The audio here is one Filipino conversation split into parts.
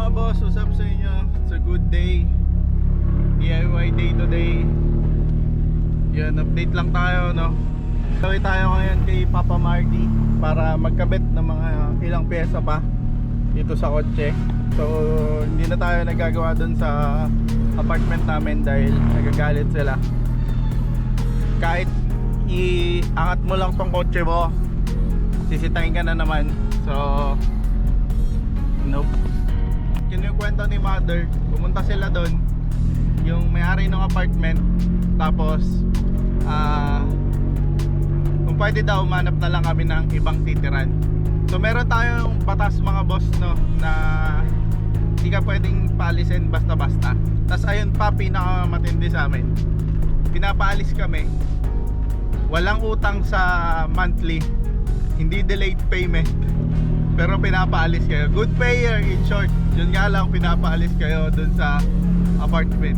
mga boss, what's up sa inyo? It's a good day, DIY day today. Yan, update lang tayo, no? Tawid tayo ngayon kay Papa Marty para magkabit ng mga ilang pyesa pa dito sa kotse. So hindi na tayo nagagawa dun sa apartment namin dahil nagagalit sila. Kahit iangat mo lang tong kotse mo, sisitahin ka na naman. So nope. Kinukwento ni mother, pumunta sila doon, yung may-ari ng apartment, tapos kung pwede daw manap na lang kami ng ibang titiran. So meron tayong batas mga boss, no, na hindi ka pwedeng paalisin basta-basta. Tapos ayun pa, pinakamatindi sa amin, pinapaalis kami, walang utang sa monthly, hindi delayed payment, pero pinapaalis kayo. Good payer in short. Yun nga lang, pinapaalis kayo dun sa apartment.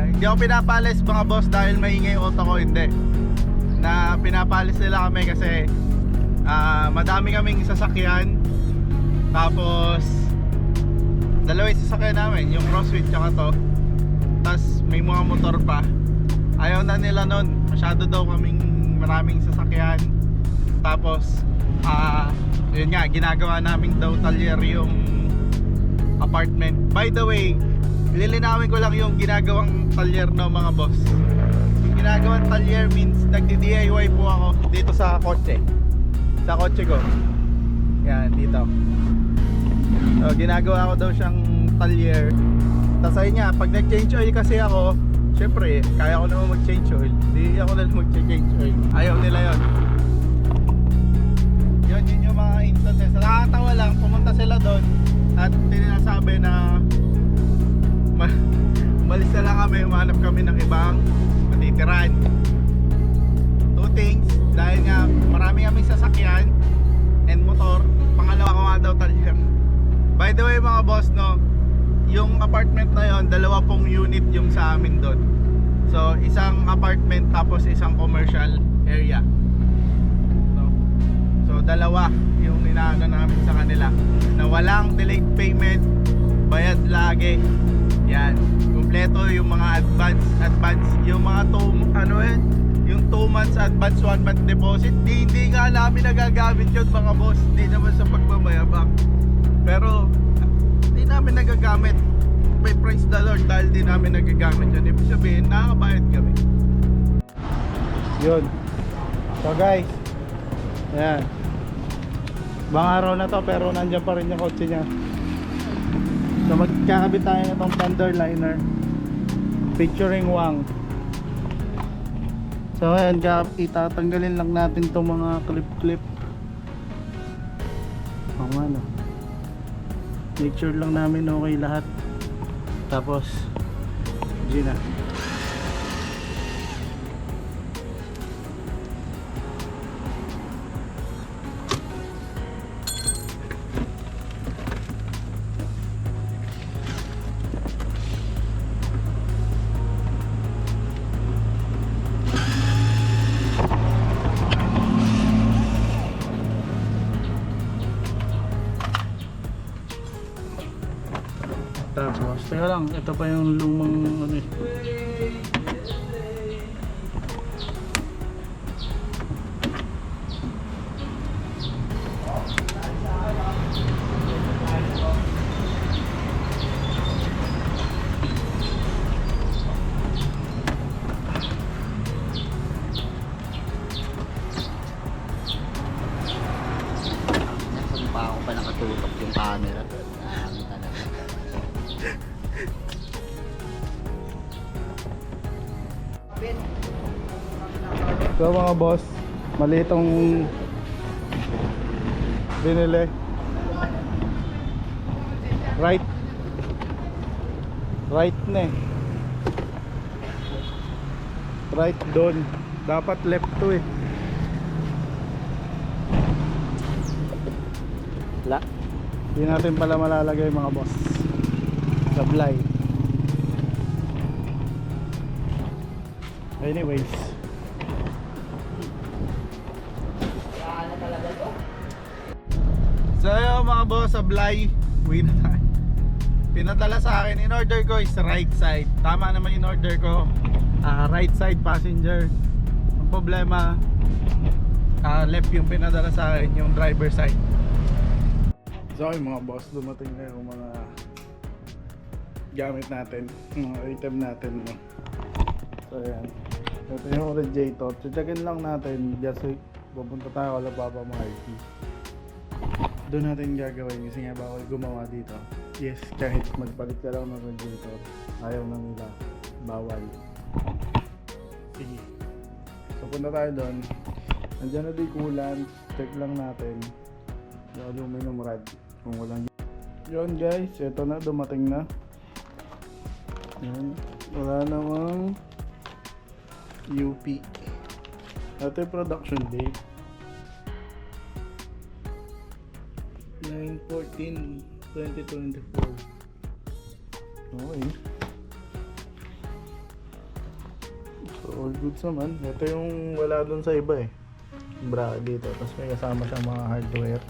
Hindi ako pinapaalis mga boss dahil maingay yung auto ko, hindi. Na pinapaalis nila kami kasi madami kaming sasakyan. Tapos dalawa yung sasakyan namin, yung Crossway tsaka to. Tapos may mga motor pa. Ayaw na nila nun, masyado daw kaming maraming sasakyan. Tapos yun nga, ginagawa naming daw talyer yung apartment. By the way, lilinawin ko lang yung ginagawang talyer, no mga boss. Yung ginagawang talyer means nagdi-DIY po ako dito sa kotse. Sa kotse ko. Yan, dito. So ginagawa ko daw siyang talyer. Tapos ayun nga, pag nag-change oil kasi ako, syempre, kaya ko naman mag-change oil. Hindi ako na mag-change oil. Ayaw nila yun. Yun yung mga instances. Nakakatawa lang, pumunta sila doon at tinasabi na umalis na lang kami, umanap kami ng ibang matitiran. Two things, dahil nga marami kaming sasakyan and motor. Pangalawa ko nga daw talyer. By the way mga boss, no, yung apartment na yon, 2 unit yung sa amin doon. So isang apartment tapos isang commercial area. So dalawa yung inaano namin sa kanila na walang delayed payment, bayad lagi. Yan, kumpleto yung mga advance, yung mga yung 2 months advance, 1 month deposit. Hindi nga namin nagagamit yun mga boss. Hindi naman sa pagmamayabang, pero hindi namin nagagamit. May praise the Lord dahil di namin nagagamit yun. Ibig sabihin, nakakabayad kami. Yun. So guys, yan, bang araw na to pero nandiyan pa rin yung kotse niya. So magkakabit tayo na itong fender liner featuring Wang. So ayan, itatanggalin lang natin itong mga clip. Ano, make sure lang namin okay lahat. Tapos Gina, tapos teka lang, ito pa yung lumang ano eh. Saan pa ako pa nakatutok yung camera? So mga boss, mali itong binili. Right na eh. Right doon. Dapat left to eh. Hindi natin pala malalagay mga boss. Sablay. Anyways, so ayun mga boss, sablay. Uwi na tayo. pinadala sa akin, in order ko is right side. Tama naman in order ko, right side passenger. Ang problema, left yung pinadala sa akin, yung driver side. So okay mga boss, dumating na yung mga gamit natin, mga item natin, no? So ayan, ito yung radiator. Check-in lang natin kasi pupunta tayo kala Papa Marky. Doon natin gagawin kasi nga bawal gumawa dito. Yes, kahit magpalit ka lang ng radiator, ayaw na nila, bawal. Sige, so punta tayo doon. Nandiyan na di coolant, check lang natin yung aluminum rod kung walang. Yun guys, ito na, dumating na. Yan, wala namang UP. Ito yung production date, 9/14/2024. Okay, so all goods naman. Ito yung wala dun sa iba bra dito, tapos may kasama siyang mga hardware.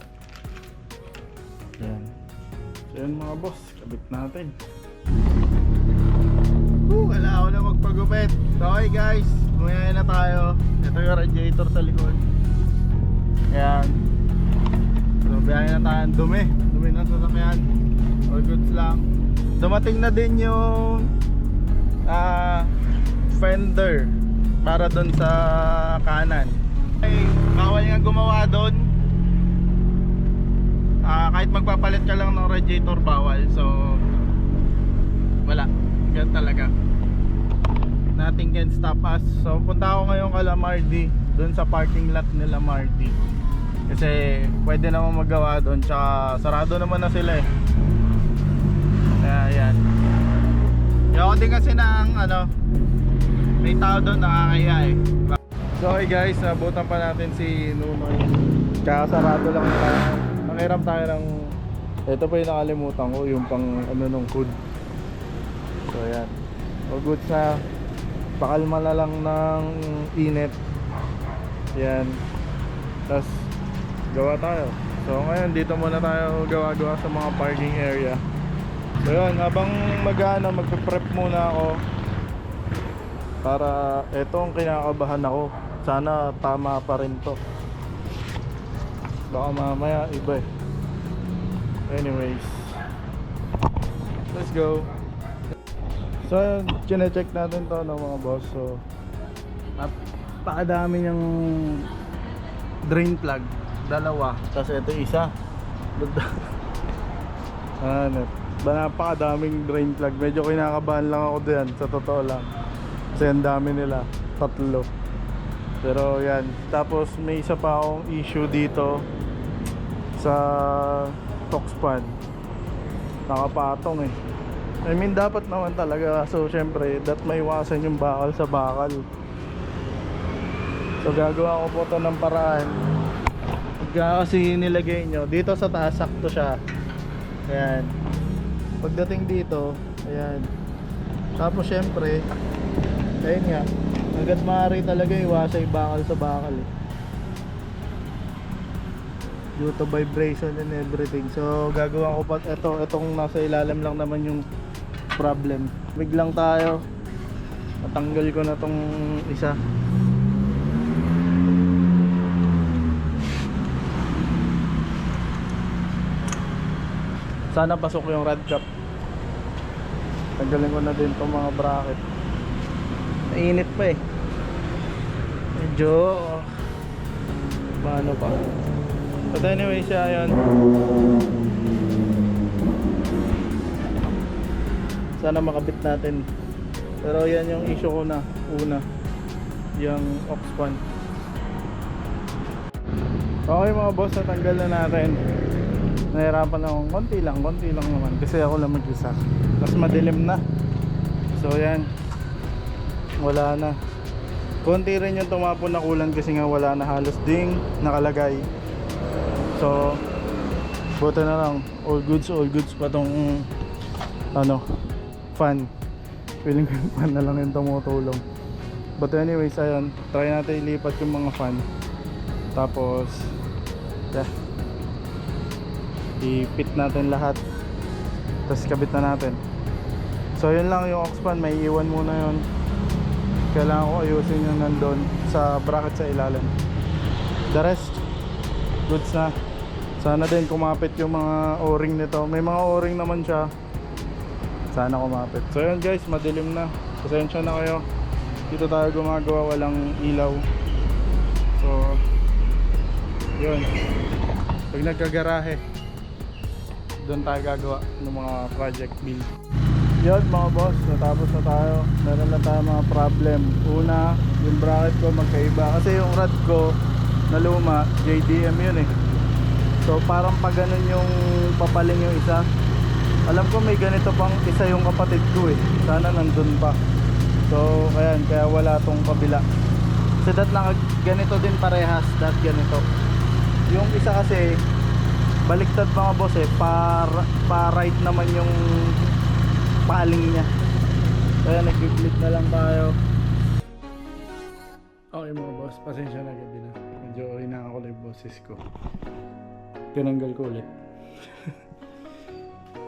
Yan, so yun mga boss, kabit natin. Wala ako na magpagupit. So okay guys, bumayahin na tayo. Ito yung radiator sa likod. Ayan, so biyahin na tayo. Dumi ng sasakyan, all goods lang. Dumating na din yung fender para dun sa kanan. Ay, bawal nga gumawa doon. Kahit magpapalit ka lang ng radiator, bawal. So wala, ganun talaga. Nothing can stop us. So punta ako ngayon kala Mardi, doon sa parking lot nila Mardi, kasi pwede naman magawa doon, tsaka sarado naman na sila kaya yan. Yung ako din kasi ng may tao doon, nakakaya So okay guys, nabutan pa natin si Nunoy. Kakasarado lang tayo. Nakiram tayo ng, ito pa yung nakalimutan ko, yung pang nung food. So ayan, all goods na. Pakalma na lang ng init. Yan, tapos gawa tayo. So ngayon dito muna tayo gawa-gawa sa mga parking area. So yun, habang magpe-prep muna ako, para etong kinakabahan ako, sana tama pa rin to, baka mamaya iba Anyways, let's go. So chine-check natin to ng mga boss. So napakadami niyang drain plug, dalawa, tapos ito isa. Napakadaming drain plug. Medyo kinakabahan lang ako diyan, sa totoo lang, kasi ang dami nila, tatlo. Pero yan, tapos may isa pa akong issue dito sa Toxpan, nakapatong I mean dapat naman talaga, so syempre that may iwasan yung bakal sa bakal. So gagawa ko po to ng paraan. Pagka kasi nilagay nyo dito sa taas, sakto siya. Ayan, pagdating dito, ayan, tapos syempre ayun nga, agad maaari talaga iwasan yung bakal sa bakal due to vibration and everything. So gagawa ko pa itong nasa ilalim lang naman yung problem. Biglang tayo, natanggal ko na tong isa. Sana pasok yung rod cap. Tanggalin ko na din tong mga bracket. Mainit pa medyo paano pa. But anyway, siya yun, sana makabit natin. Pero yan yung issue ko na una, yung aux fan. Okay mga boss, natanggal na natin. Nahirapan akong konti lang naman kasi ako lang mag-isa, tapos madilim na. So yan, wala na. Konti rin yung tumapon na kulan kasi nga wala na halos ding nakalagay. So buta na lang, all goods pa tong fan. Feeling ko yung fan na lang yung tumutulong. But anyways, ayun, try natin ilipat yung mga fan. Tapos ipit natin lahat. Tapos kabit na natin. So yun lang yung aux pan, may iwan muna yun. Kailangan ko ayusin yung nandun sa bracket sa ilalim. The rest, goods na. Sana din kumapit yung mga o-ring nito. May mga o-ring naman siya. Sana kumapit. So yun guys, madilim na. Pasensya na kayo. Dito tayo gumagawa, walang ilaw. So yun, pag nagkagarahe, doon tayo gagawa ng mga project build. Yun mga boss, natapos na tayo. Meron lang tayo mga problem. Una, yung bracket ko magkaiba. Kasi yung rod ko na luma, JDM yun eh. So parang pag ganun yung papaling yung isa. Alam ko may ganito pang isa yung kapatid ko eh. Sana nandun pa. So ayan, kaya wala tong kabila. Kasi dat lang ganito din parehas, dat ganito. Yung isa kasi baliktad mga boss eh, pa right naman yung paling niya. Kaya nag-flip na lang tayo. Okay mga boss, pasensya na gabi na. Medyo hinaka ko yung boses ko. Tinanggal ko ulit.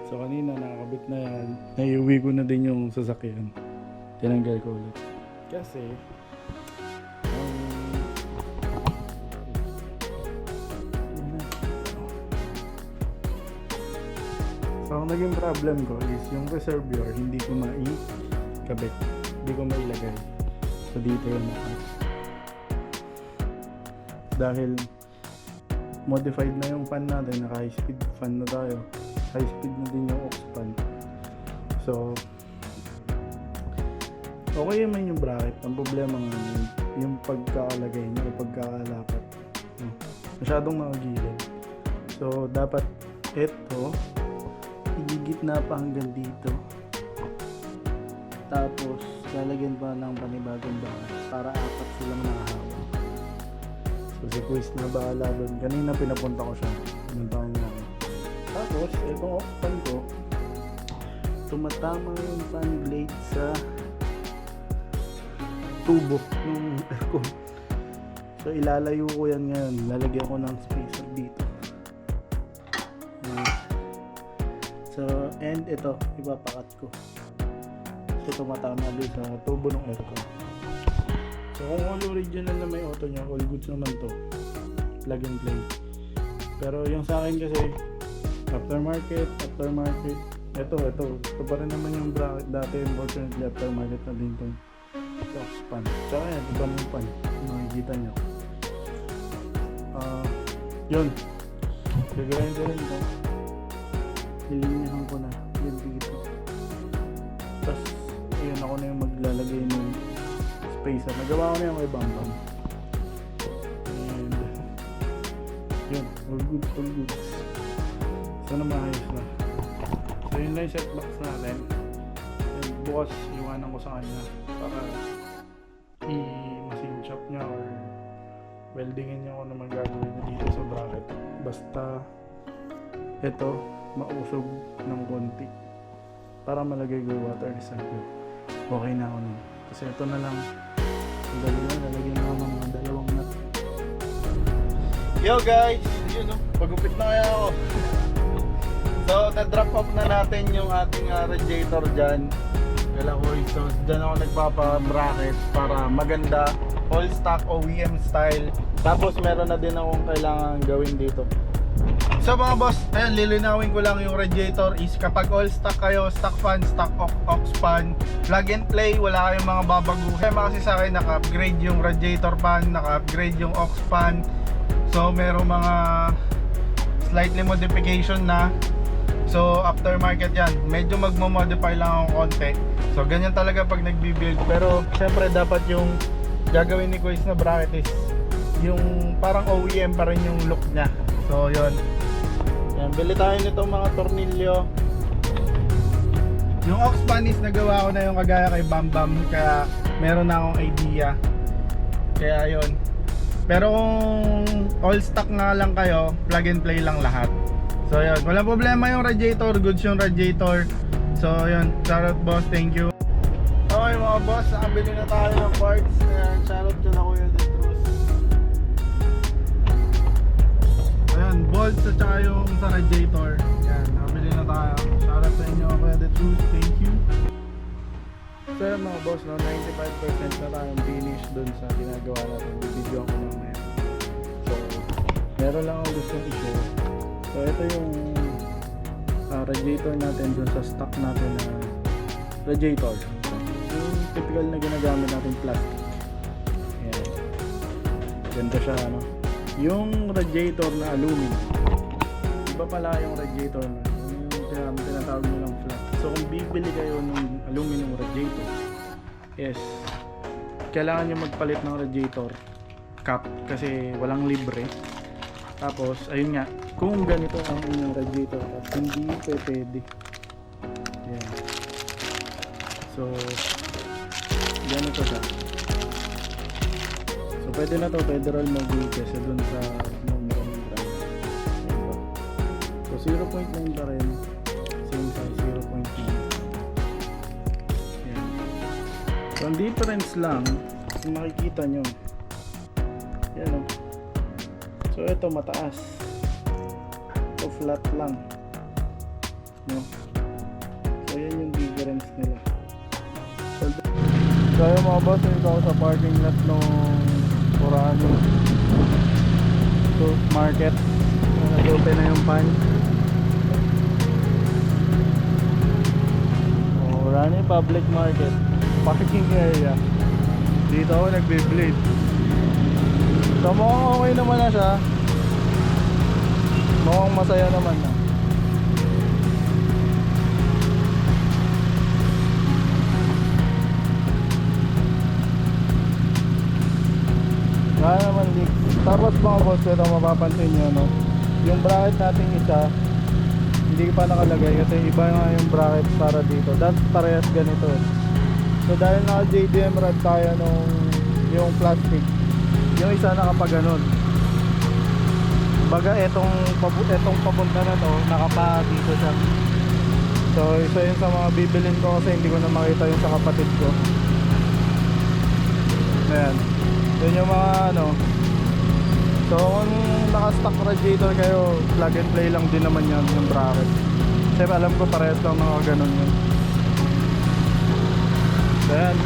So kanina nakakabit na yan. Naiuwi ko na din yung sasakyan. Tinanggal ko ulit. Kasi so ang naging problem ko is yung reservoir hindi ko maikabit, hindi ko mailagay. So dito yung nakas. Dahil modified na yung fan natin, naka high speed fan na tayo. High speed na din yung aux fan. So okay naman yung bracket. Ang problema nga yung pagkakalagay niya, yung pagkakalapat. Masyadong makagilid. So dapat ito igigit na pa hanggang dito. Tapos lalagyan pa ng panibagong bahay para apat silang nakahawak. So si Quiz na bahala doon. Kanina pinapunta ko siya. Pinuntahan niya ako. Tapos itong off fan ko, tumatama yung fan blade sa tubo ng aircon. So ilalayo ko yan ngayon. Lalagyan ko ng spacer dito. So, and ito, ipapakat ko. So, tumatama doon sa tubo ng aircon. So, kung all original na may auto niya, all goods naman to. Plug and play. Pero yung sa akin kasi, aftermarket. Ito pa rin naman yung bracket dati. Unfortunately, aftermarket na din itong aux pan. Tsaka yan, iba ng pan. Makikita nyo. Yun. Gagawin ko rin ito. Nilinihan ko na yung dito. Tapos ayun, ako na yung maglalagay ng spacer. Nagawa ko na yung kay Bambam. And yun, all good. Sana maayos na. So yun lang yung set box natin. And bukas iwanan ko sa kanya para i-machine shop niya or weldingin niya kung ano magagawin niya dito sa bracket. Basta ito mausog ng konti para malagay ko yung water recycle. Okay na ako nun. Kasi ito na lang, lalagyan na ng mga dalawang nut. Yo guys, yun o, pagupit na kaya ako. So na-drop off na natin yung ating radiator dyan. Kalakoy, so dyan ako nagpapa-bracket para maganda, all stock OEM style. Tapos meron na din akong kailangan gawin dito. So mga boss, ayan, lilinawin ko lang yung radiator is kapag all stock kayo, stock fan, stock aux fan, plug and play, wala kayong mga babaguhin. Kaya kasi sa akin naka-upgrade yung radiator fan, naka-upgrade yung aux fan. So merong mga slightly modification na. So aftermarket yan, medyo magmo-modify lang akong konti. So ganyan talaga pag nagbi-build. Pero syempre dapat yung gagawin ni Quiz na bracket is yung parang OEM pa rin yung look niya. So yun. Yan, bili tayo nitong mga tornilyo. Yung aux fan is nagawa ko na yung kagaya kay Bambam, kaya meron na akong idea. Kaya yun. Pero kung all stock nga lang kayo, plug and play lang lahat. So yun, walang problema yung radiator, goods yung radiator. So yun, shoutout boss, thank you. Okay mga boss, nakabili na tayo ng parts. Ayan, shoutout ko na Kuya Detrus. Ayan, bolts at saka yung sa radiator. Ayan, nakabili na tayo. Shoutout sa inyo Kuya The Truth, thank you. So yun mga boss, no, 95% na tayong finish dun sa ginagawa natin. Video ko lang ngayon. So, meron lang akong gustong i-share. So ito yung radiator natin dun sa stock natin na radiator. Yung typical na ginagamit natin plastic. Ayan. Ganda siya, ano. Yung radiator na aluminum. Iba pala yung radiator na yung tinatawag nyo ng flat. So kung bibili kayo ng aluminum radiator, yes, kailangan nyo magpalit ng radiator cap kasi walang libre. Tapos ayun nga, kung ganito ang inyong radiator cap, hindi pwede. Yan. So ganito siya. So pwede na to, federal module kasi dun sa Montgomery brand. So 0.9 pa rin, same size, 0.9. Yan. So ang difference lang, kung makikita nyo, yan o. So ito mataas, ito flat lang, no? So yan yung difference nila. So ayun mga boss, ito ako sa parking lot ng Orano Market. Nag-open na yung pan. Orano Public Market, parking area. Dito ako nagbe-blade. So mukhang okay naman na siya. Mukhang masaya naman na. Kaya naman leak. Tapos mga boss, ito mapapansin nyo, no? Yung bracket natin isa, hindi pa nakalagay kasi iba nga yung bracket para dito. That's parehas ganito. So dahil naka JDM rod tayo nung yung plastic, yung isa nakapaganon. Baga etong papunta na to, nakapa dito siya. So isa yun sa mga bibilin ko kasi hindi ko na makita yung sa kapatid ko. Ayan. Yun yung mga ano. So kung naka-stock radiator kayo, plug and play lang din naman yan yung bracket. Kasi alam ko parehas lang mga ganun yun. So yan,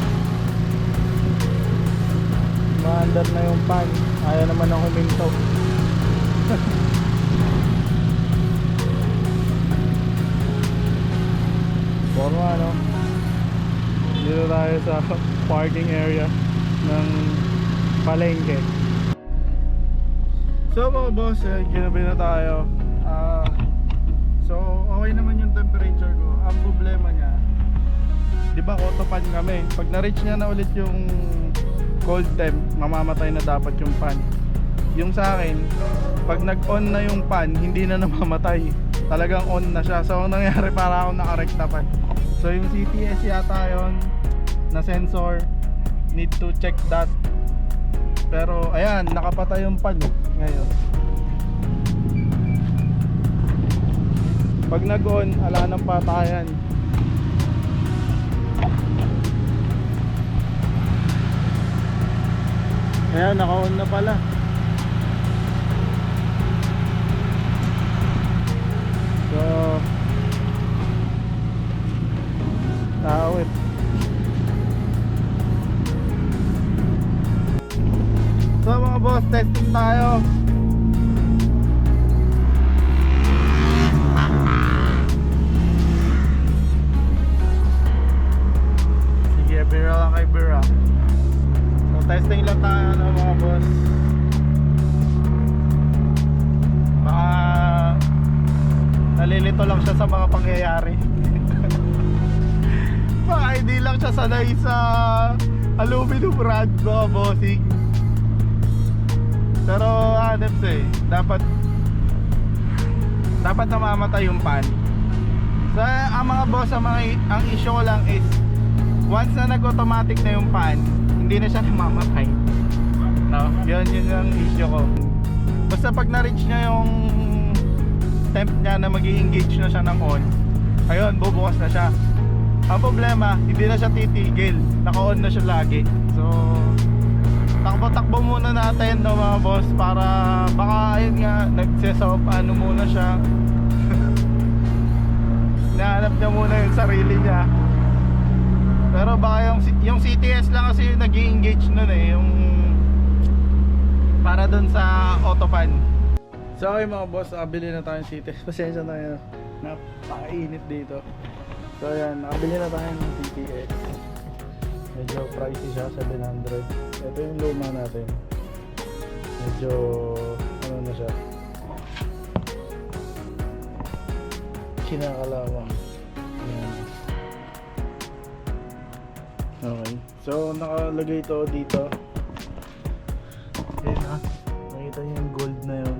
maandar na yung pan. Ayaw naman ako huminto. Forma ano, dito tayo sa parking area ng palengke. So mga boss, ginabi na tayo. So okay naman yung temperature ko. Ang problema niya, di ba auto pan kami, pag na-reach niya na ulit yung cold temp, mamamatay na dapat yung pan. Yung sa akin, pag nag-on na yung pan, hindi na namamatay, talagang on na siya. So ang nangyari, para akong nakarekta pan. So yung CTS yata yun na sensor, need to check that. Pero ayan, nakapatay yung pan ngayon. Pag nag-on, ala ng patayan. Ayan, naka-on na pala. So awit. So mga boss, testing tayo. Sige, bira lang kay bira. So testing lang tayo no, mga boss. Baka nalilito lang siya sa mga pangyayari. Baka hindi lang siya sanay sa aluminum rod, mga bossing. Pero hanap dapat namamatay yung pan. So ang mga boss, ang issue ko lang is once na nag-automatic na yung pan, hindi na siya namamatay. No? Yun ang issue ko. Basta pag na-reach niya yung temp niya na mag-i-engage na siya ng on, ayun, bubukas na siya. Ang problema, hindi na siya titigil, naka-on na siya lagi. So takbo-takbo muna natin no mga boss, para baka ayun nga nagse-soft ano muna siya. Hinahanap niya muna yung sarili niya. Pero baka yung CTS lang kasi yung nag-i-engage nun eh, yung para dun sa autopan. So okay mga boss, nakabili na tayong CTS. Pasensya na yun, napakainit dito. So ayan, nakabili na tayo ng CTS. Medyo pricey siya, 700. Ito yung luma natin. Medyo ano na siya, kinakalawang. Ayan. Okay, so nakalagay ito dito. Ayan ha, nakita niyo yung gold na yun.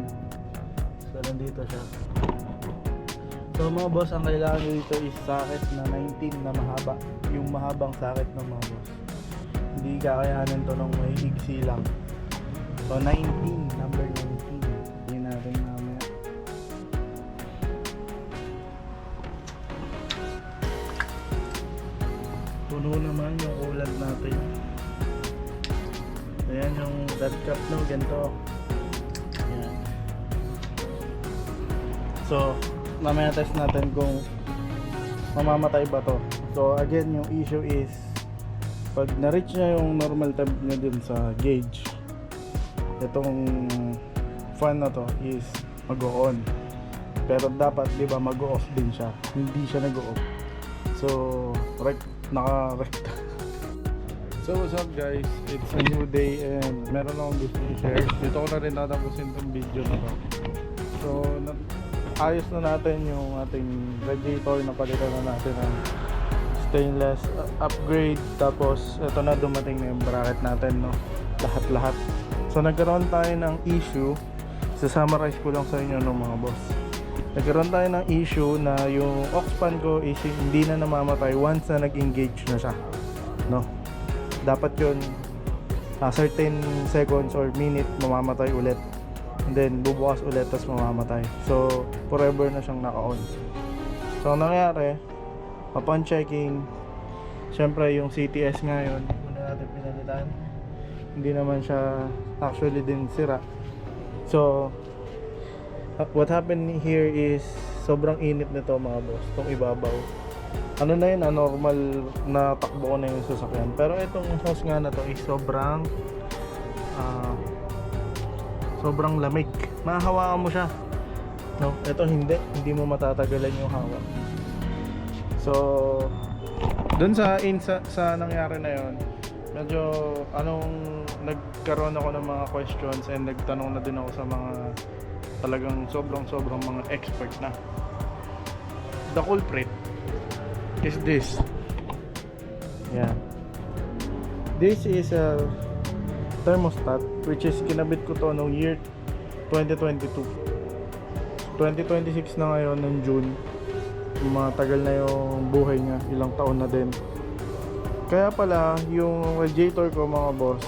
So nandito siya. So mga boss, ang kailangan nyo dito is socket na 19 na mahaba. Yung mahabang socket ng mga boss. Hindi kakayanin to nung may igsi lang. So 19, number 19. Yun natin mamaya. Puno naman yung ulat natin. Ayan yung dot cap no, ganito. Ayan. So mamaya test natin kung mamamatay ba to. So again, yung issue is pag na-reach niya yung normal temp niya dun sa gauge, itong fan na to is mag-o-on. Pero dapat, di ba, mag-o-off din siya. Hindi siya nag-o-off. So naka-recta. So what's up guys, it's a new day and meron akong gusto i-share. Dito ko na rin tatapusin tong video na to. So ayos na natin yung ating radiator, napalitan na natin ng stainless upgrade, tapos ito na, dumating na yung bracket natin, no, lahat. So nagkaroon tayo ng issue, summarize ko lang sa inyo no mga boss. Nagkaroon tayo ng issue na yung aux fan ko is hindi na namamatay once na nag-engage na siya, no. Dapat yun certain seconds or minute mamamatay ulit, and then bubukas ulit tapos mamamatay. So forever na siyang naka-on. So ang nangyari, upon checking, syempre yung CTS ngayon, muna natin pinalitan, hindi naman siya actually din sira. So what happened here is sobrang init nito mga boss, itong ibabaw. Ano na yun, normal na takbo ko na yung sasakyan. Pero itong hose nga na to is sobrang lamig. Mahahawakan mo siya, no? Ito hindi mo matatagalan yung hawak. So dun sa nangyari na yon, medyo nagkaroon ako ng mga questions and nagtanong na din ako sa mga talagang sobrang mga expert na. The culprit is this. Yeah, this is a thermostat which is kinabit ko to noong year 2022. 2026 na ngayon ng June. Matagal na yung buhay niya, ilang taon na din. Kaya pala yung radiator ko mga boss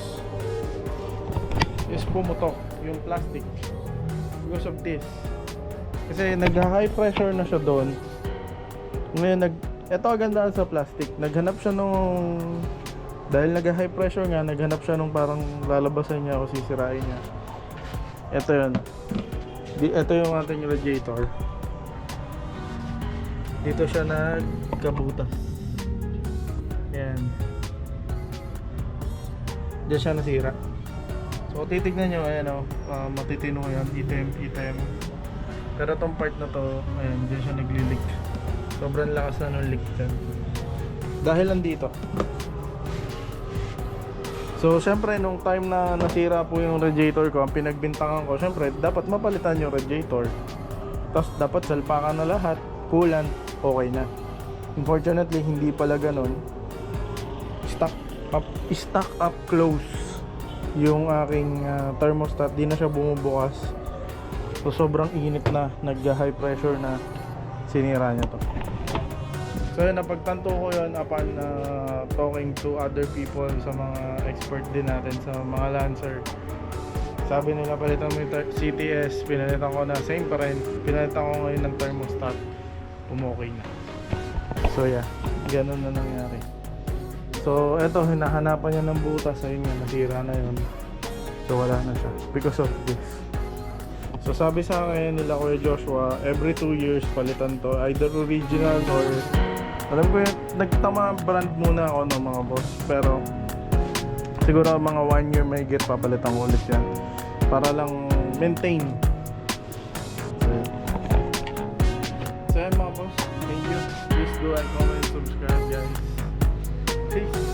is pumutok yung plastic because of this. Kasi nag-high pressure na siya doon. Ngayon ito agandaan sa plastic, naghanap siya nung, dahil nag-high pressure nga, naghanap siya nung parang lalabasan niya o sisirain niya. Ito yun. Ito yung ating radiator. Dito siya nagkabutas. Yan. Diyan siya nasira. So titignan nyo, ayan o, matitino yan, item. Pero tong part na to, ayan, diyan siya nagli-leak. Sobrang lakas na nung leak dyan. Dahil lang dito. So syempre nung time na nasira po yung radiator ko, ang pinagbintangan ko, syempre dapat mapalitan yung radiator. Tapos dapat salpakan na lahat, coolant, okay na. Unfortunately hindi pala ganun. Stuck up close yung aking thermostat, di na siya bumubukas. So sobrang init na, nag-high pressure na, sinira niya to. So yun, napagtanto ko yun upon talking to other people, sa mga expert din natin sa mga Lancer. Sabi nila palitan mo yung CTS, pinalitan ko na, same pa rin, pinalitan ko ngayon ng thermostat, umokay na. So yeah, ganun na nangyari. So eto, hinahanapan niya ng butas, ayun nga, nasira na yun. So wala na siya because of this. So So sabi sa akin nila Kuya Joshua, every 2 years palitan to, either original or alam ko yun, nagtama brand muna ako ng mga boss, pero siguro mga 1 year may get papalitan ko ulit yan para lang maintain. So yan mga boss, thank you. Please do like, comment, subscribe guys. Peace.